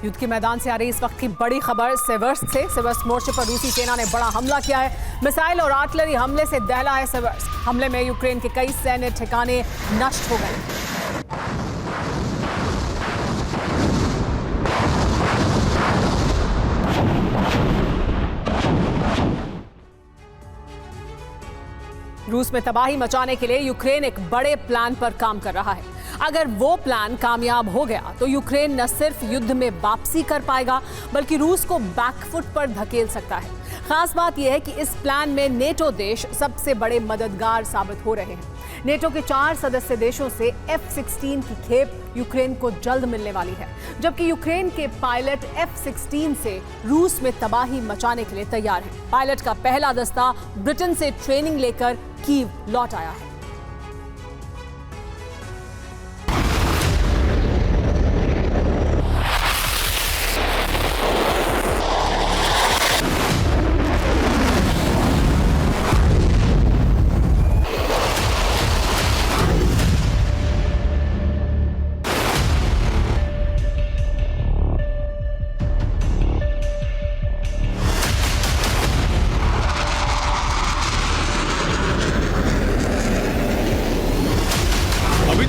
युद्ध के मैदान से आ रही इस वक्त की बड़ी खबर सेवर्स्क से। सेवर्स्क मोर्चे पर रूसी सेना ने बड़ा हमला किया है। मिसाइल और आर्टिलरी हमले से दहला है सेवर्स्क। हमले में यूक्रेन के कई सैन्य ठिकाने नष्ट हो गए। रूस में तबाही मचाने के लिए यूक्रेन एक बड़े प्लान पर काम कर रहा है। अगर वो प्लान कामयाब हो गया तो यूक्रेन न सिर्फ युद्ध में वापसी कर पाएगा बल्कि रूस को बैकफुट पर धकेल सकता है। खास बात यह है कि इस प्लान में नेटो देश सबसे बड़े मददगार साबित हो रहे हैं। नेटो के 4 सदस्य देशों से F-16 की खेप यूक्रेन को जल्द मिलने वाली है, जबकि यूक्रेन के पायलट F-16 से रूस में तबाही मचाने के लिए तैयार हैं। पायलट का पहला दस्ता ब्रिटेन से ट्रेनिंग लेकर कीव लौट आया है।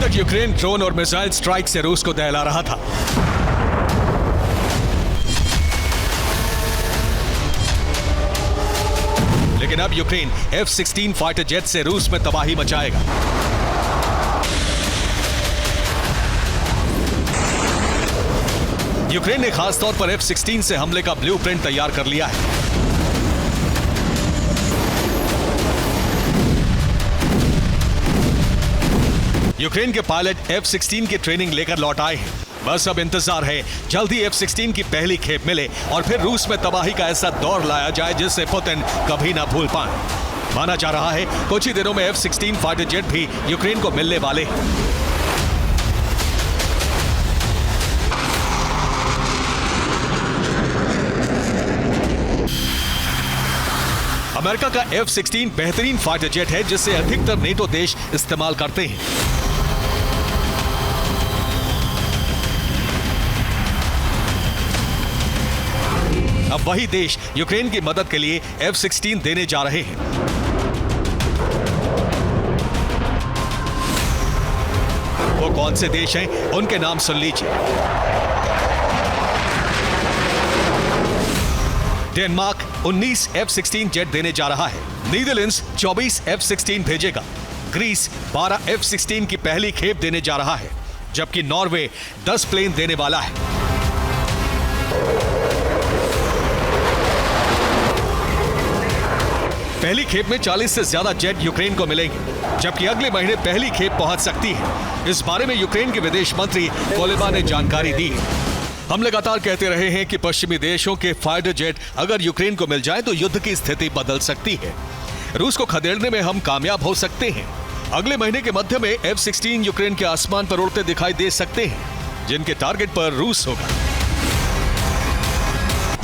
यूक्रेन ड्रोन और मिसाइल स्ट्राइक से रूस को दहला रहा था। लेकिन अब यूक्रेन F-16 फाइटर जेट से रूस में तबाही मचाएगा। यूक्रेन ने खास तौर पर F-16 से हमले का ब्लूप्रिंट तैयार कर लिया है। यूक्रेन के पायलट F-16 की ट्रेनिंग लेकर लौट आए हैं। बस अब इंतजार है जल्दी F-16 की पहली खेप मिले और फिर रूस में तबाही का ऐसा दौर लाया जाए जिससे पुतिन कभी ना भूल पाए। माना जा रहा है कुछ ही दिनों में F-16 फाइटर जेट भी यूक्रेन को मिलने वाले हैं। अमेरिका का F-16 बेहतरीन फाइटर जेट है जिसे अधिकतर नेटो देश इस्तेमाल करते हैं। अब वही देश यूक्रेन की मदद के लिए F-16 देने जा रहे हैं। वो कौन से देश हैं, उनके नाम सुन लीजिए। डेनमार्क 19 F-16 जेट देने जा रहा है। नीदरलैंड्स 24 F-16 भेजेगा। ग्रीस 12 F-16 की पहली खेप देने जा रहा है, जबकि नॉर्वे 10 प्लेन देने वाला है। पहली खेप में 40 से ज्यादा जेट यूक्रेन को मिलेंगे, जबकि अगले महीने पहली खेप पहुंच सकती है। इस बारे में यूक्रेन के विदेश मंत्री कोलेबा ने जानकारी दी है। हम लगातार कहते रहे हैं कि पश्चिमी देशों के फाइटर जेट अगर यूक्रेन को मिल जाए तो युद्ध की स्थिति बदल सकती है। रूस को खदेड़ने में हम कामयाब हो सकते हैं। अगले महीने के मध्य में F-16 यूक्रेन के आसमान पर उड़ते दिखाई दे सकते हैं, जिनके टारगेट पर रूस होगा।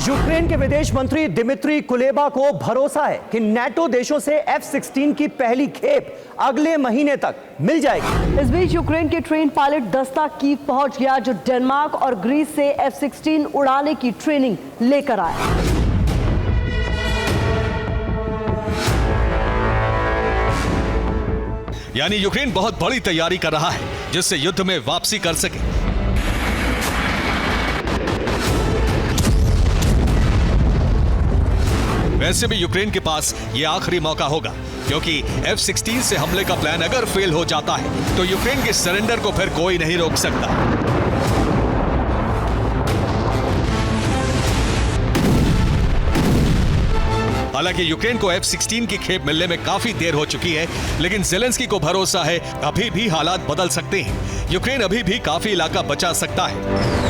यूक्रेन के विदेश मंत्री दिमित्री कुलेबा को भरोसा है कि नेटो देशों से F-16 की पहली खेप अगले महीने तक मिल जाएगी। इस बीच यूक्रेन के ट्रेन पायलट दस्ता कीव पहुंच गया, जो डेनमार्क और ग्रीस से F-16 उड़ाने की ट्रेनिंग लेकर आया। यानी यूक्रेन बहुत बड़ी तैयारी कर रहा है जिससे युद्ध में वापसी कर सके। वैसे भी यूक्रेन के पास यह आखिरी मौका होगा, क्योंकि F-16 से हमले का प्लान अगर फेल हो जाता है तो यूक्रेन के सरेंडर को फिर कोई नहीं रोक सकता। हालांकि यूक्रेन को F-16 की खेप मिलने में काफी देर हो चुकी है, लेकिन ज़ेलेंस्की को भरोसा है अभी भी हालात बदल सकते हैं। यूक्रेन अभी भी काफी इलाका बचा सकता है।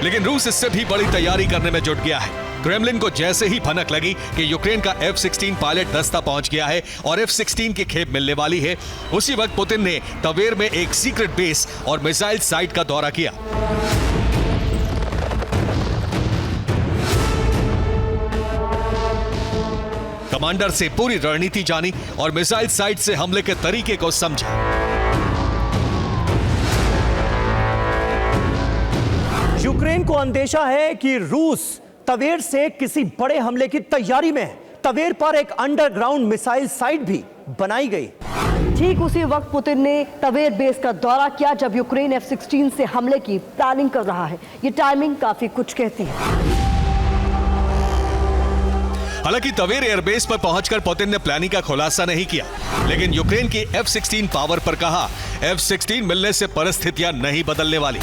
लेकिन रूस इससे भी बड़ी तैयारी करने में जुट गया है। क्रेमलिन को जैसे ही भनक लगी कि यूक्रेन का F-16 पायलट दस्ता पहुंच गया है और F-16 की खेप मिलने वाली है, उसी वक्त पुतिन ने तवेर में एक सीक्रेट बेस और मिसाइल साइट का दौरा किया। कमांडर से पूरी रणनीति जानी और मिसाइल साइट से हमले के तरीके को समझा। यूक्रेन को अंदेशा है कि रूस तवेर से किसी बड़े हमले की तैयारी में है। तवेर पर एक अंडरग्राउंड मिसाइल साइट भी बनाई गई। ठीक उसी वक्त पुतिन ने तवेर बेस का दौरा किया जब यूक्रेन F-16 से हमले की प्लानिंग कर रहा है। ये टाइमिंग काफी कुछ कहती है। हालांकि तवेर एयरबेस पर पहुंचकर पुतिन ने प्लानिंग का खुलासा नहीं किया, लेकिन यूक्रेन की F-16 पावर पर कहा, F-16 मिलने से परिस्थितियां नहीं बदलने वाली।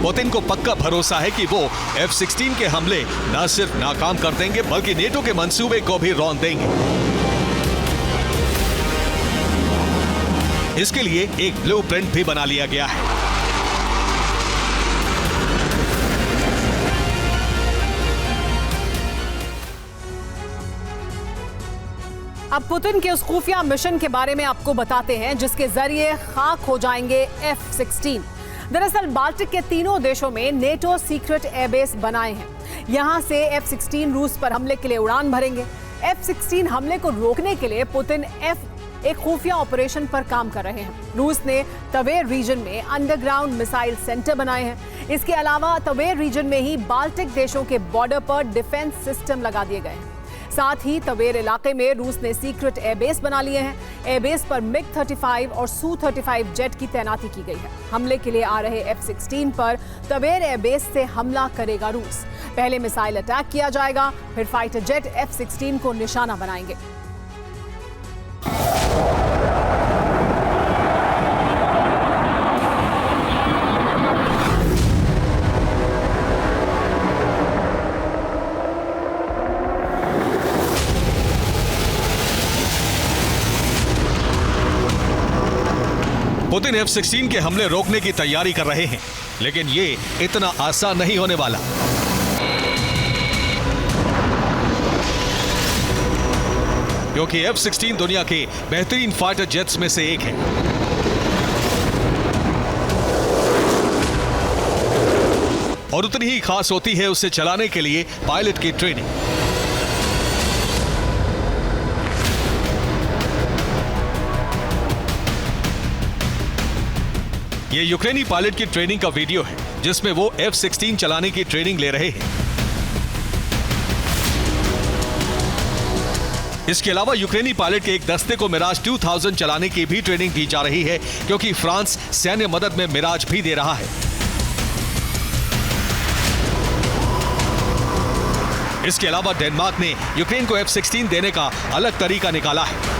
पुतिन को पक्का भरोसा है कि वो F-16 के हमले न सिर्फ नाकाम कर देंगे बल्कि नेटो के मंसूबे को भी रौंद देंगे। इसके लिए एक ब्लूप्रिंट भी बना लिया गया है। अब पुतिन के उस खुफिया मिशन के बारे में आपको बताते हैं जिसके जरिए खाक हो जाएंगे F-16। दरअसल बाल्टिक के तीनों देशों में नेटो सीक्रेट एयरबेस बनाए हैं। यहां से F-16 रूस पर हमले के लिए उड़ान भरेंगे। F-16 हमले को रोकने के लिए पुतिन एक खुफिया ऑपरेशन पर काम कर रहे हैं। रूस ने तवेर रीजन में अंडरग्राउंड मिसाइल सेंटर बनाए हैं। इसके अलावा तवेर रीजन में ही बाल्टिक देशों के बॉर्डर पर डिफेंस सिस्टम लगा दिए गए हैं। साथ ही तवेर इलाके में रूस ने सीक्रेट एयरबेस बना लिए हैं। एयरबेस पर MiG-35 और Su-35 जेट की तैनाती की गई है। हमले के लिए आ रहे F-16 पर तवेर एयरबेस से हमला करेगा रूस। पहले मिसाइल अटैक किया जाएगा, फिर फाइटर जेट F-16 को निशाना बनाएंगे। पुतिन F-16 के हमले रोकने की तैयारी कर रहे हैं, लेकिन ये इतना आसान नहीं होने वाला। क्योंकि F-16 दुनिया के बेहतरीन फाइटर जेट्स में से एक है। और उतनी ही खास होती है उसे चलाने के लिए पायलट की ट्रेनिंग। ये यूक्रेनी पायलट की ट्रेनिंग का वीडियो है जिसमें वो F-16 चलाने की ट्रेनिंग ले रहे हैं। इसके अलावा यूक्रेनी पायलट के एक दस्ते को मिराज 2000 चलाने की भी ट्रेनिंग दी जा रही है, क्योंकि फ्रांस सैन्य मदद में मिराज भी दे रहा है। इसके अलावा डेनमार्क ने यूक्रेन को F-16 देने का अलग तरीका निकाला है।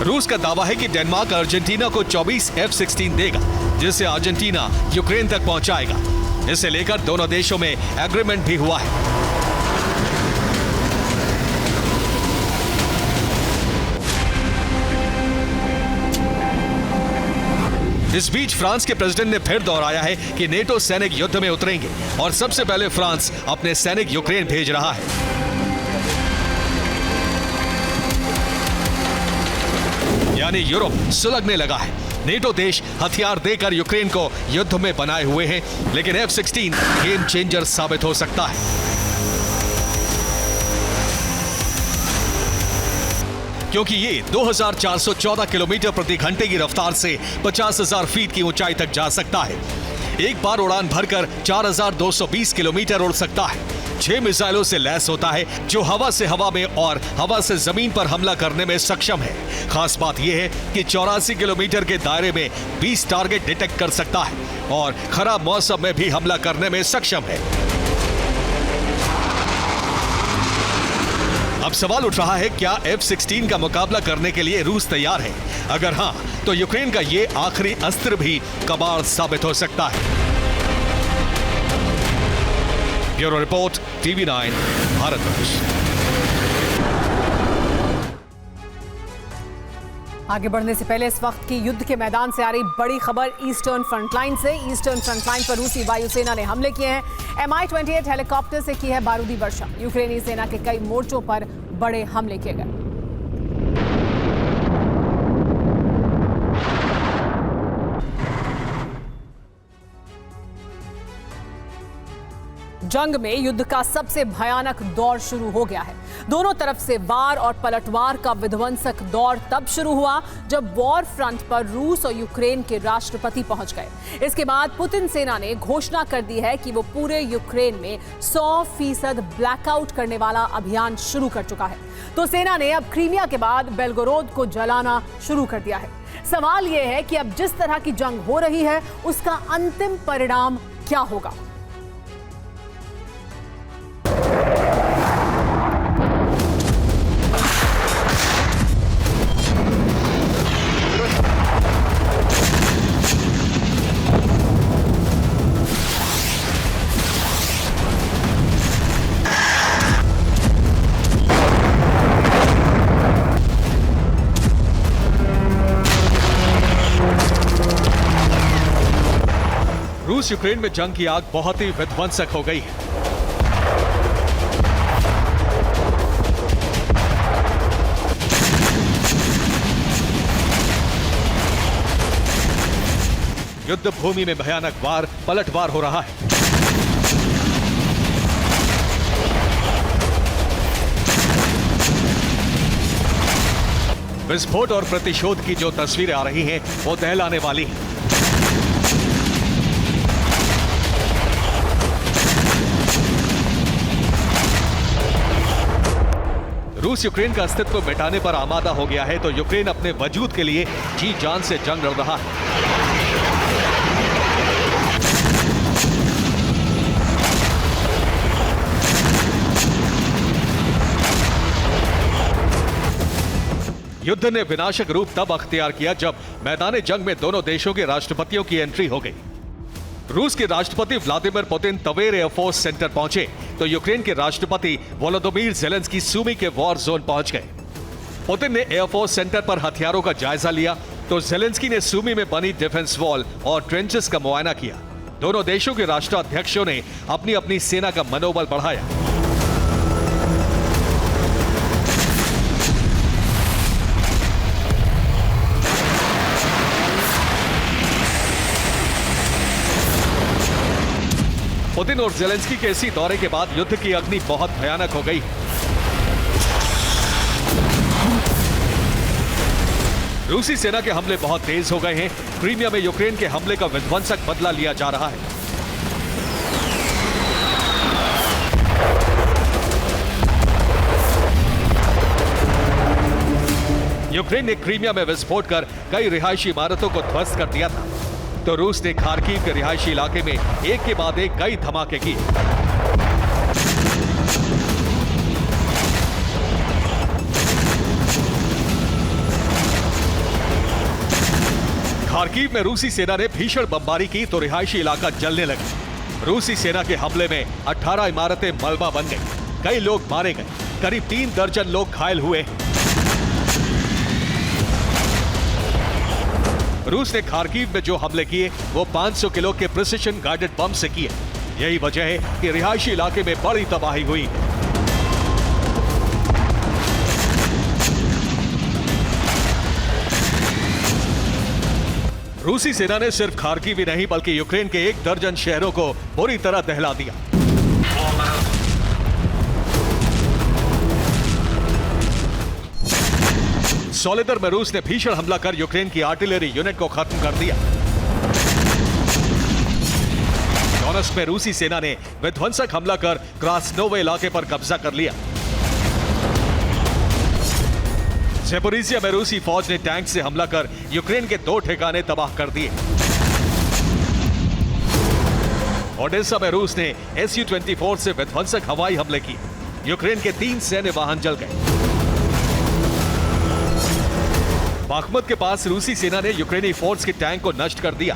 रूस का दावा है कि डेनमार्क अर्जेंटीना को 24 F-16 देगा, जिसे अर्जेंटीना यूक्रेन तक पहुंचाएगा। इसे लेकर दोनों देशों में एग्रीमेंट भी हुआ है। इस बीच फ्रांस के प्रेसिडेंट ने फिर दोहराया है कि नेटो सैनिक युद्ध में उतरेंगे और सबसे पहले फ्रांस अपने सैनिक यूक्रेन भेज रहा है। यानी यूरोप सुलगने लगा है। नेटो देश हथियार देकर यूक्रेन को युद्ध में बनाए हुए हैं, लेकिन F-16 गेम चेंजर साबित हो सकता है। क्योंकि ये 2414 किलोमीटर प्रति घंटे की रफ्तार से 50,000 फीट की ऊंचाई तक जा सकता है। एक बार उड़ान भरकर 4220 किलोमीटर उड़ सकता है। 6 मिसाइलों से लैस होता है जो हवा से हवा में और हवा से जमीन पर हमला करने में सक्षम है। खास बात यह है कि 84 किलोमीटर के दायरे में 20 टारगेट डिटेक्ट कर सकता है और खराब मौसम में भी हमला करने में सक्षम है। अब सवाल उठ रहा है, क्या F-16 का मुकाबला करने के लिए रूस तैयार है? अगर हां, तो यूक्रेन का ये आखिरी अस्त्र भी कबाड़ साबित हो सकता है। Bureau report, TV9 Bharatvarsh. आगे बढ़ने से पहले इस वक्त की युद्ध के मैदान से आ रही बड़ी खबर ईस्टर्न फ्रंटलाइन से। ईस्टर्न फ्रंटलाइन पर रूसी वायुसेना ने हमले किए हैं। Mi-28 हेलीकॉप्टर से की है बारूदी वर्षा। यूक्रेनी सेना के कई मोर्चों पर बड़े हमले किए गए। जंग में युद्ध का सबसे भयानक दौर शुरू हो गया है। दोनों तरफ से वार और पलटवार का विध्वंसक दौर तब शुरू हुआ जब वॉर फ्रंट पर रूस और यूक्रेन के राष्ट्रपति पहुंच गए। इसके बाद पुतिन सेना ने घोषणा कर दी है कि वो पूरे यूक्रेन में 100% ब्लैकआउट करने वाला अभियान शुरू कर चुका है। तो सेना ने अब क्रीमिया के बाद बेलगोरोद को जलाना शुरू कर दिया है। सवाल यह है कि अब जिस तरह की जंग हो रही है उसका अंतिम परिणाम क्या होगा। रूस यूक्रेन में जंग की आग बहुत ही विध्वंसक हो गई है। युद्ध भूमि में भयानक वार पलटवार हो रहा है। विस्फोट और प्रतिशोध की जो तस्वीरें आ रही हैं वो दहलाने वाली हैं। रूस यूक्रेन का अस्तित्व मिटाने पर आमादा हो गया है तो यूक्रेन अपने वजूद के लिए जी जान से जंग लड़ रहा है। युद्ध ने विनाशक रूप तब अख्तियार किया जब मैदान जंग में दोनों देशों के राष्ट्रपतियों की एंट्री हो गई। रूस के राष्ट्रपति Vladimir Putin Tver air force centre पहुंचे तो यूक्रेन के राष्ट्रपति वोलोदिमीर ज़ेलेंस्की सूमी के वॉर जोन पहुंच गए। पुतिन ने एयरफोर्स सेंटर पर हथियारों का जायजा लिया तो ज़ेलेंस्की ने सूमी में बनी डिफेंस वॉल और ट्रेंचेस का मुआयना किया। दोनों देशों के राष्ट्राध्यक्षों ने अपनी अपनी सेना का मनोबल बढ़ाया। पुतिन और ज़ेलेंस्की के इसी दौरे के बाद युद्ध की अग्नि बहुत भयानक हो गई। रूसी सेना के हमले बहुत तेज हो गए हैं। क्रीमिया में यूक्रेन के हमले का विध्वंसक बदला लिया जा रहा है। यूक्रेन ने क्रीमिया में विस्फोट कर कई रिहायशी इमारतों को ध्वस्त कर दिया था तो रूस ने खार्किव के रिहायशी इलाके में एक के बाद एक कई धमाके किए। खार्किव में रूसी सेना ने भीषण बमबारी की तो रिहायशी इलाका जलने लगा। रूसी सेना के हमले में 18 इमारतें मलबा बन गई। कई लोग मारे गए। करीब 3 दर्जन लोग घायल हुए। रूस ने खार्किव में जो हमले किए वो 500 किलो के प्रिसिशन गाइडेड बम से किए। यही वजह है कि रिहायशी इलाके में बड़ी तबाही हुई। रूसी सेना ने सिर्फ खार्किव ही नहीं बल्कि यूक्रेन के 1 दर्जन शहरों को बुरी तरह दहला दिया। सोलेदर में रूस ने भीषण हमला कर यूक्रेन की आर्टिलरी यूनिट को खत्म कर दिया। डोनेत्स्क में रूसी सेना ने विध्वंसक हमला कर क्रास्नोवे इलाके पर कब्जा कर लिया। ज़ेपोरिज़िया में रूसी फौज ने टैंक से हमला कर यूक्रेन के 2 ठिकाने तबाह कर दिए। ओडेसा में रूस ने Su-24 से विध्वंसक हवाई हमले किए। यूक्रेन के 3 सैन्य वाहन जल गए। बाखमत के पास रूसी सेना ने यूक्रेनी फोर्स के टैंक को नष्ट कर दिया।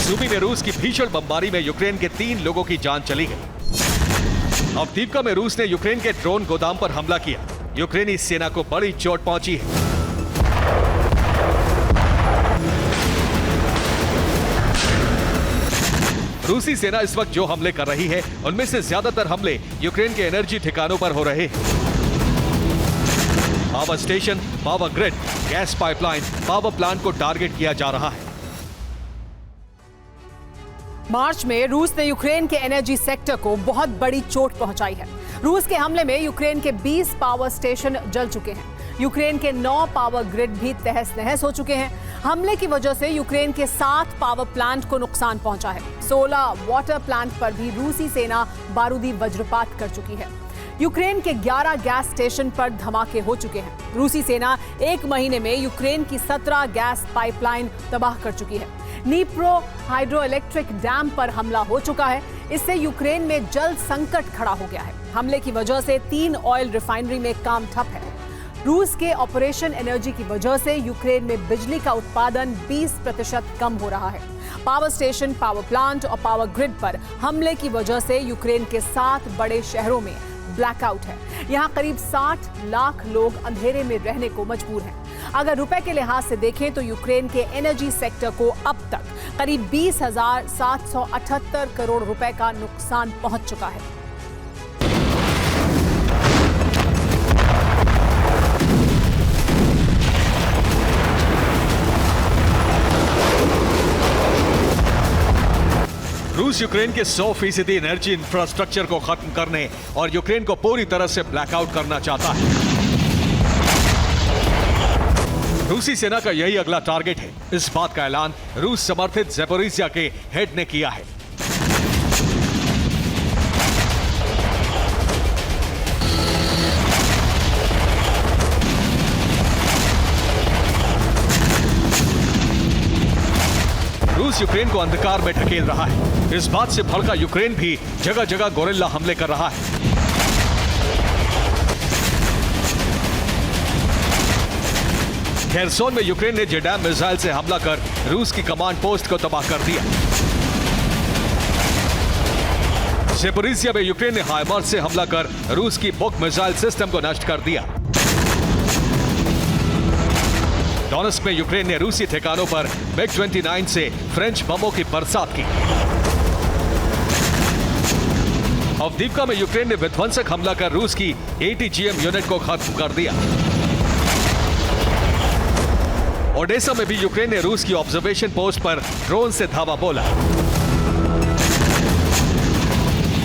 सूमी में रूस की भीषण बमबारी में यूक्रेन के 3 लोगों की जान चली गई। अवदीवका में रूस ने यूक्रेन के ड्रोन गोदाम पर हमला किया। यूक्रेनी सेना को बड़ी चोट पहुंची है। रूसी सेना इस वक्त जो हमले कर रही है उनमें से ज्यादातर हमले यूक्रेन के एनर्जी ठिकानों पर हो रहे हैं। Power station, power grid, gas pipeline, power plant को टारगेट किया जा रहा है। मार्च में रूस ने यूक्रेन के एनर्जी सेक्टर को बहुत बड़ी चोट पहुंचाई है। रूस के हमले में यूक्रेन के 20 पावर स्टेशन जल चुके हैं। यूक्रेन के 9 पावर ग्रिड भी तहस नहस हो चुके हैं। हमले की वजह से यूक्रेन के 7 पावर प्लांट को नुकसान पहुंचा है। 16 वाटर प्लांट पर भी रूसी सेना बारूदी वज्रपात कर चुकी है। यूक्रेन के 11 गैस स्टेशन पर धमाके हो चुके हैं। रूसी सेना 1 महीने में यूक्रेन की 17 गैस पाइपलाइन तबाह कर चुकी है। नीप्रो हाइड्रो इलेक्ट्रिक डैम पर हमला हो चुका है। इससे यूक्रेन में जल संकट खड़ा हो गया है। हमले की वजह से 3 ऑयल रिफाइनरी में काम ठप है। रूस के ऑपरेशन एनर्जी की वजह से यूक्रेन में बिजली का उत्पादन 20% कम हो रहा है। पावर स्टेशन, पावर प्लांट और पावर ग्रिड पर हमले की वजह से यूक्रेन के 7 बड़े शहरों में ब्लैकआउट है। यहाँ करीब 60 लाख लोग अंधेरे में रहने को मजबूर हैं। अगर रुपए के लिहाज से देखें तो यूक्रेन के एनर्जी सेक्टर को अब तक करीब 20,778 करोड़ रुपए का नुकसान पहुंच चुका है। रूस यूक्रेन के 100% एनर्जी इंफ्रास्ट्रक्चर को खत्म करने और यूक्रेन को पूरी तरह से ब्लैकआउट करना चाहता है। रूसी सेना का यही अगला टारगेट है। इस बात का ऐलान रूस समर्थित ज़ैपोरिज़िया के हेड ने किया है। रूस यूक्रेन को अंधकार में ढकेल रहा है। इस बात से भड़का यूक्रेन भी जगह जगह गोरिल्ला हमले कर रहा है। खेरसोन में यूक्रेन ने जेडैम मिसाइल से हमला कर रूस की कमांड पोस्ट को तबाह कर दिया। ज़ैपोरिज़िया में यूक्रेन ने हाइमार्स से हमला कर रूस की बुक मिसाइल सिस्टम को नष्ट कर दिया। डोनेट्स्क में यूक्रेन ने रूसी ठिकानों पर MiG-29 से फ्रेंच बमों की बरसात की। अवदीव्का में यूक्रेन ने विध्वंसक हमला कर रूस की ATGM यूनिट को खत्म कर दिया। ओडेसा में भी यूक्रेन ने रूस की ऑब्जर्वेशन पोस्ट पर ड्रोन से धावा बोला।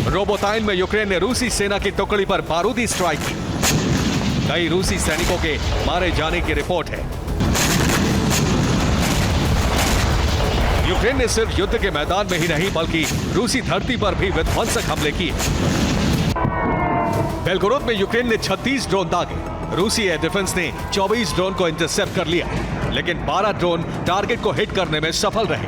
रोबोटाइन में यूक्रेन ने रूसी सेना की टुकड़ी पर बारूदी स्ट्राइक की। कई रूसी सैनिकों के मारे जाने की रिपोर्ट है। यूक्रेन ने सिर्फ युद्ध के मैदान में ही नहीं बल्कि रूसी धरती पर भी विध्वंसक हमले किए। बेलगोरोद में यूक्रेन ने 36 ड्रोन दागे। रूसी एयर डिफेंस ने 24 ड्रोन को इंटरसेप्ट कर लिया, लेकिन 12 ड्रोन टारगेट को हिट करने में सफल रहे।